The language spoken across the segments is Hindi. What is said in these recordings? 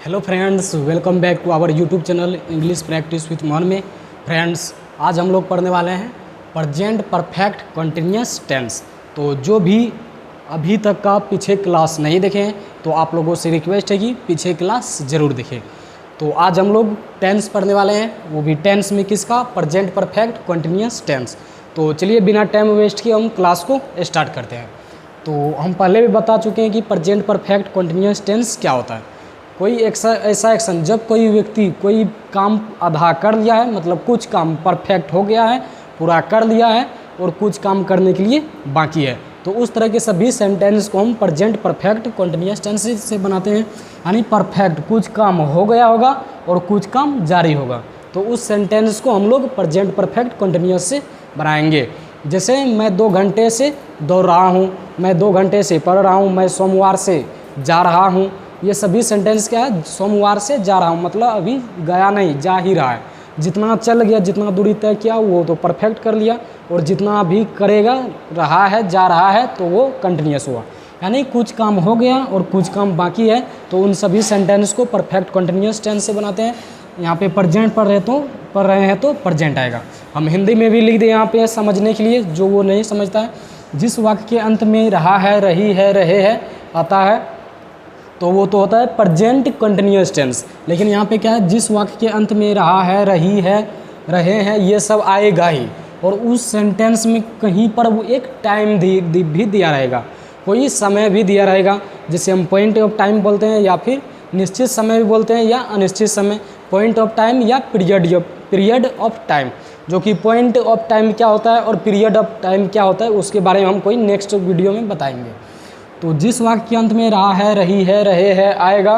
Hello friends, welcome back to our YouTube channel English practice with मन में। फ्रेंड्स, आज हम लोग पढ़ने वाले हैं प्रेजेंट परफेक्ट कंटिन्यूअस टेंस। तो जो भी अभी तक का पीछे क्लास नहीं देखे हैं तो आप लोगों से रिक्वेस्ट है कि पीछे क्लास ज़रूर देखें। तो आज हम लोग टेंस पढ़ने वाले हैं, वो भी टेंस में किसका, प्रेजेंट परफेक्ट कंटिन्यूअस टेंस। तो चलिए बिना टाइम वेस्ट किए हम क्लास को स्टार्ट करते हैं। तो हम पहले भी बता चुके हैं कि प्रेजेंट परफेक्ट कंटिन्यूअस टेंस क्या होता है। कोई ऐसा एक्शन जब कोई व्यक्ति कोई काम आधा कर लिया है, मतलब कुछ काम परफेक्ट हो गया है, पूरा कर लिया है और कुछ काम करने के लिए बाकी है, तो उस तरह के सभी सेंटेंस को हम प्रेजेंट परफेक्ट कंटिन्यूअस टेंस से बनाते हैं। यानी परफेक्ट कुछ काम हो गया होगा और कुछ काम जारी होगा, तो उस सेंटेंस को हम लोग प्रेजेंट परफेक्ट कंटिन्यूअस से बनाएंगे। जैसे मैं 2 घंटे से दौड़ रहा हूँ, मैं 2 घंटे से पढ़ रहा हूँ, मैं सोमवार से जा रहा हूँ। ये सभी सेंटेंस क्या है, सोमवार से जा रहा हूँ मतलब अभी गया नहीं, जा ही रहा है। जितना चल गया, जितना दूरी तय किया वो तो परफेक्ट कर लिया, और जितना अभी करेगा, रहा है, जा रहा है, तो वो कंटिन्यूअस हुआ। यानी कुछ काम हो गया और कुछ काम बाकी है, तो उन सभी सेंटेंस को परफेक्ट कंटिन्यूअस टेंस से बनाते हैं। यहाँ पे प्रेजेंट पढ़ रहे हैं तो प्रेजेंट आएगा। हम हिंदी में भी लिख दें यहाँ पे समझने के लिए, जो वो नहीं समझता है। जिस वाक्य के अंत में रहा है, रही है, रहे है आता है, तो वो तो होता है प्रेजेंट कंटिन्यूअस टेंस। लेकिन यहाँ पे क्या है, जिस वाक्य के अंत में रहा है, रही है, रहे हैं, ये सब आएगा ही, और उस सेंटेंस में कहीं पर वो एक टाइम भी दिया रहेगा, कोई समय भी दिया रहेगा, जिसे हम पॉइंट ऑफ टाइम बोलते हैं, या फिर निश्चित समय भी बोलते हैं, या अनिश्चित समय। पॉइंट ऑफ टाइम या पीरियड ऑफ टाइम, जो कि पॉइंट ऑफ टाइम क्या होता है और पीरियड ऑफ टाइम क्या होता है, उसके बारे में हम कोई नेक्स्ट वीडियो में बताएंगे। तो जिस वाक्य के अंत में रहा है, रही है, रहे है आएगा,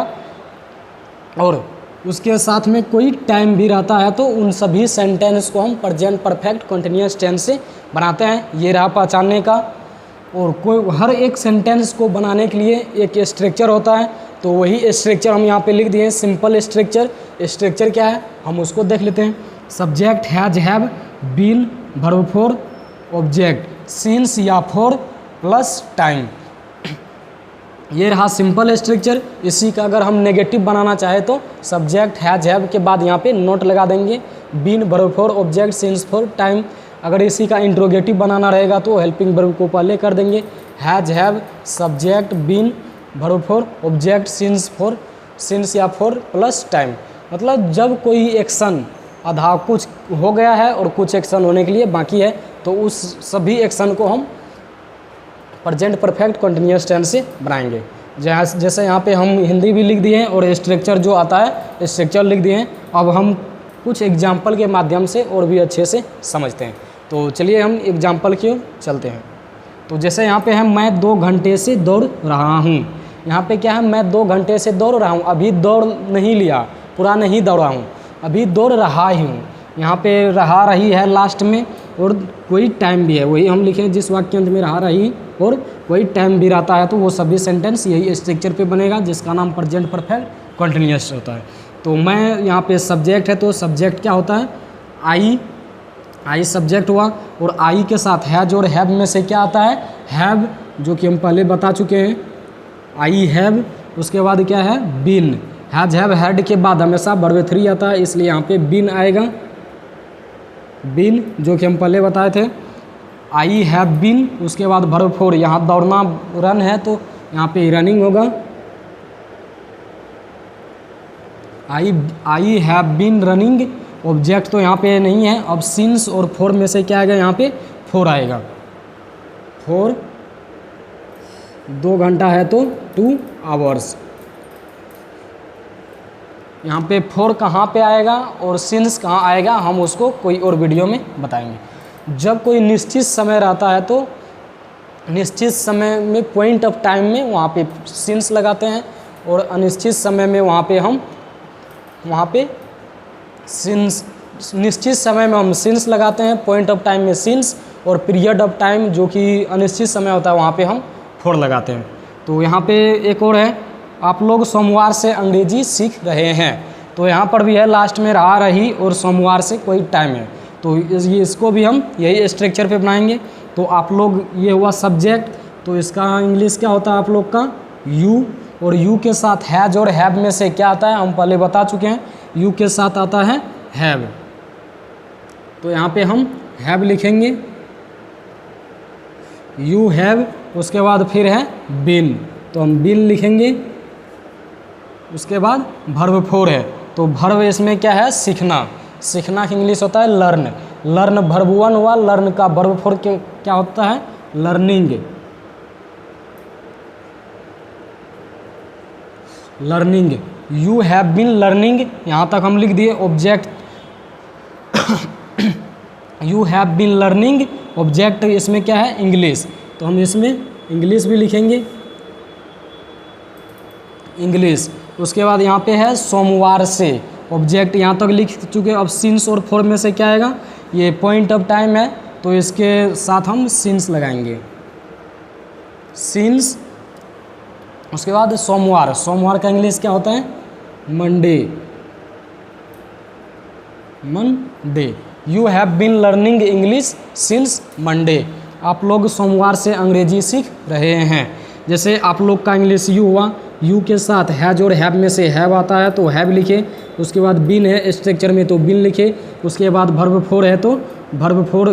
और उसके साथ में कोई टाइम भी रहता है, तो उन सभी सेंटेंस को हम प्रेजेंट परफेक्ट कंटिन्यूअस टेंस से बनाते हैं। ये रहा पहचानने का। और कोई हर एक सेंटेंस को बनाने के लिए एक स्ट्रक्चर होता है, तो वही स्ट्रक्चर हम यहाँ पे लिख दिए, सिंपल स्ट्रक्चर। स्ट्रक्चर क्या है हम उसको देख लेते हैं। Subject has, have, been, verb four, object, since या फॉर प्लस टाइम। ये रहा सिंपल स्ट्रक्चर। इसी का अगर हम नेगेटिव बनाना चाहे तो सब्जेक्ट हैज, हैव के बाद यहाँ पे नोट लगा देंगे, been, verb four, object, since for, time. अगर इसी का इंट्रोगेटिव बनाना रहेगा तो हेल्पिंग वर्ब को पहले कर देंगे, has, have, subject, been, verb four, object, since या फॉर प्लस टाइम। मतलब जब कोई एक्शन आधा कुछ हो गया है और कुछ एक्शन होने के लिए बाकी है, तो उस सभी एक्शन को हम प्रेजेंट परफेक्ट कंटिन्यूअस टेंस से बनाएंगे। जैसे यहाँ पे हम हिंदी भी लिख दिए हैं और स्ट्रक्चर जो आता है स्ट्रक्चर लिख दिए हैं। अब हम कुछ एग्जाम्पल के माध्यम से और भी अच्छे से समझते हैं। तो चलिए हम एग्जाम्पल की ओर चलते हैं। तो जैसे यहाँ पे है, मैं 2 घंटे से दौड़ रहा हूँ। यहाँ पे क्या है, मैं 2 घंटे से दौड़ रहा हूँ, अभी दौड़ नहीं लिया, पूरा नहीं दौड़ा हूँ, अभी दौड़ रहा ही हूँ। यहाँ पे रहा, रही है लास्ट में, और कोई टाइम भी है, वही हम लिखें जिस वाक्य के अंत में रहा, रही और कोई टाइम भी रहता है, तो वो सभी सेंटेंस यही स्ट्रक्चर पे बनेगा, जिसका नाम प्रेजेंट परफेक्ट कंटिन्यूअस होता है। तो मैं यहाँ पे सब्जेक्ट है, तो सब्जेक्ट क्या होता है, आई सब्जेक्ट हुआ, और आई के साथ हैज और हैव में से क्या आता है, हैव, जो कि हम पहले बता चुके हैं, आई हैव। उसके बाद क्या है, बीन। हैज, हैव, हैड के बाद हमेशा वर्ब 3 आता है, इसलिए यहाँ पे बीन आएगा, बीन, जो कि हम पहले बताए थे। आई हैव बीन, उसके बाद वर्ब फॉर, यहाँ दौड़ना रन है तो यहाँ पे रनिंग होगा, I have been running. Object तो यहाँ पे नहीं है। अब सिंस और फॉर में से क्या आएगा, यहाँ पे फॉर आएगा, फॉर 2 घंटा है तो 2 आवर्स। यहाँ पे फॉर कहाँ पे आएगा और सिंस कहाँ आएगा, हम उसको कोई और वीडियो में बताएंगे। जब कोई निश्चित समय रहता है तो निश्चित समय में पॉइंट ऑफ टाइम में वहाँ पे सिंस लगाते हैं, और अनिश्चित समय में वहाँ पे सिंस, निश्चित समय में हम सिंस लगाते हैं, पॉइंट ऑफ टाइम में सिंस, और पीरियड ऑफ टाइम जो कि अनिश्चित समय होता है वहाँ पे हम फॉर लगाते हैं। तो यहाँ पे एक और है, आप लोग सोमवार से अंग्रेजी सीख रहे हैं, तो यहाँ पर भी है लास्ट में रहा, रही और सोमवार से कोई टाइम है, तो इसको भी हम यही स्ट्रक्चर पे बनाएंगे। तो आप लोग, ये हुआ सब्जेक्ट, तो इसका इंग्लिश क्या होता है आप लोग का, यू, और यू के साथ हैज और हैव में से क्या आता है, हम पहले बता चुके हैं, यू के साथ आता है हैव। तो यहाँ पे हम हैव लिखेंगे, यू हैव, उसके बाद फिर है बीन, तो हम बीन लिखेंगे। उसके बाद वर्ब 4 है, तो वर्ब इसमें क्या है, सीखना। सीखना की इंग्लिश होता है लर्न। लर्न वर्ब 1 हुआ, लर्न का वर्ब 4 क्या होता है, learning. Learning, you have been learning, यहाँ तक हम लिख दिए। Object you have been learning, object इसमें क्या है, इंग्लिश, तो हम इसमें इंग्लिश भी लिखेंगे, इंग्लिश। उसके बाद यहाँ पे है सोमवार से, ऑब्जेक्ट यहाँ तक लिख चुके। अब सिंस और फॉर में से क्या आएगा, ये पॉइंट ऑफ टाइम है, तो इसके साथ हम सिंस लगाएंगे, सिंस। उसके बाद सोमवार, सोमवार का इंग्लिश क्या होता है, Monday, Monday. You have been learning English since Monday, आप लोग सोमवार से अंग्रेजी सीख रहे हैं। जैसे आप लोग का इंग्लिश यू हुआ, यू के साथ हैज और हैव में से हैव आता है तो हैव लिखे। उसके बाद बीन है स्ट्रक्चर में तो बीन लिखे। उसके बाद वर्ब 4 है तो वर्ब 4,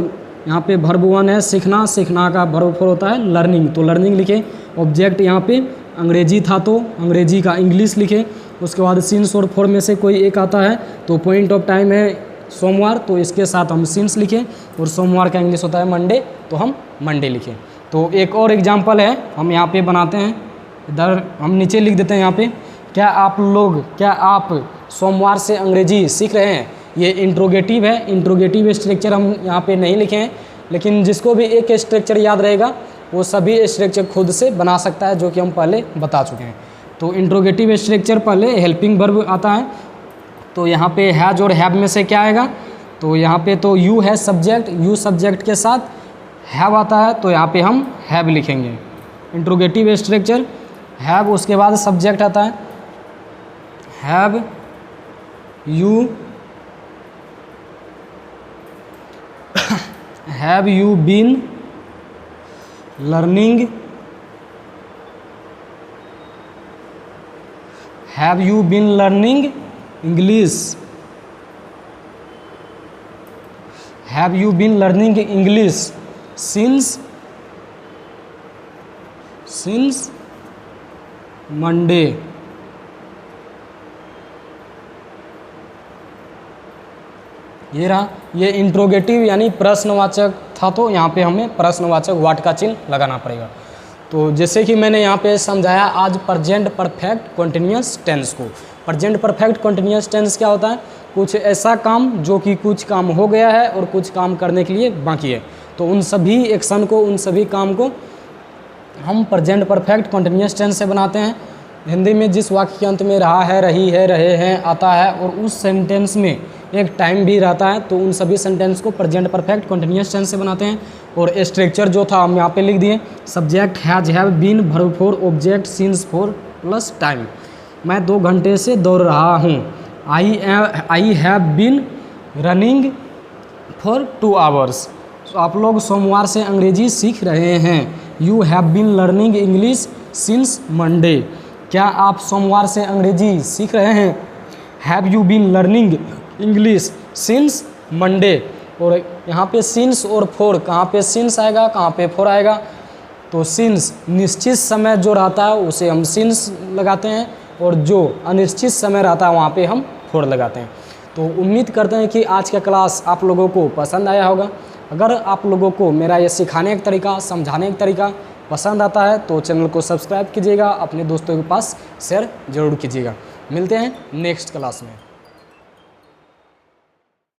यहाँ पे वर्ब 1 है सीखना, सीखना का वर्ब 4 होता है लर्निंग, तो लर्निंग लिखे। ऑब्जेक्ट यहाँ पे अंग्रेजी था तो अंग्रेजी का इंग्लिश लिखे। उसके बाद सिंस और फॉर में से कोई एक आता है तो पॉइंट ऑफ टाइम है सोमवार, तो इसके साथ हम सिंस लिखें, और सोमवार का इंग्लिश होता है मंडे, तो हम मंडे लिखें। तो एक और एग्जांपल है, हम यहाँ पे बनाते हैं, इधर हम नीचे लिख देते हैं यहाँ पे, क्या आप सोमवार से अंग्रेजी सीख रहे हैं। ये इंट्रोगेटिव है, इंट्रोगेटिव स्ट्रक्चर हम यहाँ पे नहीं लिखे हैं, लेकिन जिसको भी एक स्ट्रक्चर याद रहेगा वो सभी स्ट्रक्चर खुद से बना सकता है, जो कि हम पहले बता चुके हैं। तो इंट्रोगेटिव स्ट्रक्चर पहले हेल्पिंग वर्ब आता है, तो यहाँ पे हैज और हैव में से क्या आएगा, तो यहाँ पे तो यू है सब्जेक्ट, यू सब्जेक्ट के साथ हैव आता है, तो यहाँ पे हम हैव लिखेंगे। इंट्रोगेटिव स्ट्रक्चर हैव, उसके बाद सब्जेक्ट आता है have you been learning, have you been learning English, have you been learning English since Monday. ये रहा, ये इंट्रोगेटिव यानी प्रश्नवाचक था, तो यहाँ पे हमें प्रश्नवाचक व्हाट का चिन्ह लगाना पड़ेगा। तो जैसे कि मैंने यहाँ पे समझाया आज प्रेजेंट परफेक्ट कंटिन्यूअस टेंस को। प्रेजेंट परफेक्ट कंटिन्यूअस टेंस क्या होता है, कुछ ऐसा काम जो कि कुछ काम हो गया है और कुछ काम करने के लिए बाकी है, तो उन सभी एक्शन को, उन सभी काम को हम प्रेजेंट परफेक्ट कंटिन्यूअस टेंस से बनाते हैं। हिंदी में जिस वाक्य के अंत में रहा है, रही है, रहे हैं आता है और उस सेंटेंस में एक टाइम भी रहता है, तो उन सभी सेंटेंस को प्रेजेंट परफेक्ट कंटिन्यूअस टेंस से बनाते हैं। और स्ट्रक्चर जो था हम यहाँ पे लिख दिए, subject has have been, verb 4, object since 4 plus time. मैं 2 घंटे से दौड़ रहा हूँ, I have been running for 2 hours. तो आप लोग सोमवार से अंग्रेजी सीख रहे हैं, you have been learning English since Monday. क्या आप सोमवार से अंग्रेजी सीख रहे हैं, have you been learning English since Monday. और यहाँ पे सिंस और फॉर, कहाँ पे सिंस आएगा, कहाँ पे फॉर आएगा, तो सिंस निश्चित समय जो रहता है उसे हम सिंस लगाते हैं, और जो अनिश्चित समय रहता है वहाँ पे हम फॉर लगाते हैं। तो उम्मीद करते हैं कि आज का क्लास आप लोगों को पसंद आया होगा। अगर आप लोगों को मेरा ये सिखाने का तरीका, समझाने का तरीका पसंद आता है तो चैनल को सब्सक्राइब कीजिएगा, अपने दोस्तों के पास शेयर ज़रूर कीजिएगा। मिलते हैं नेक्स्ट क्लास में।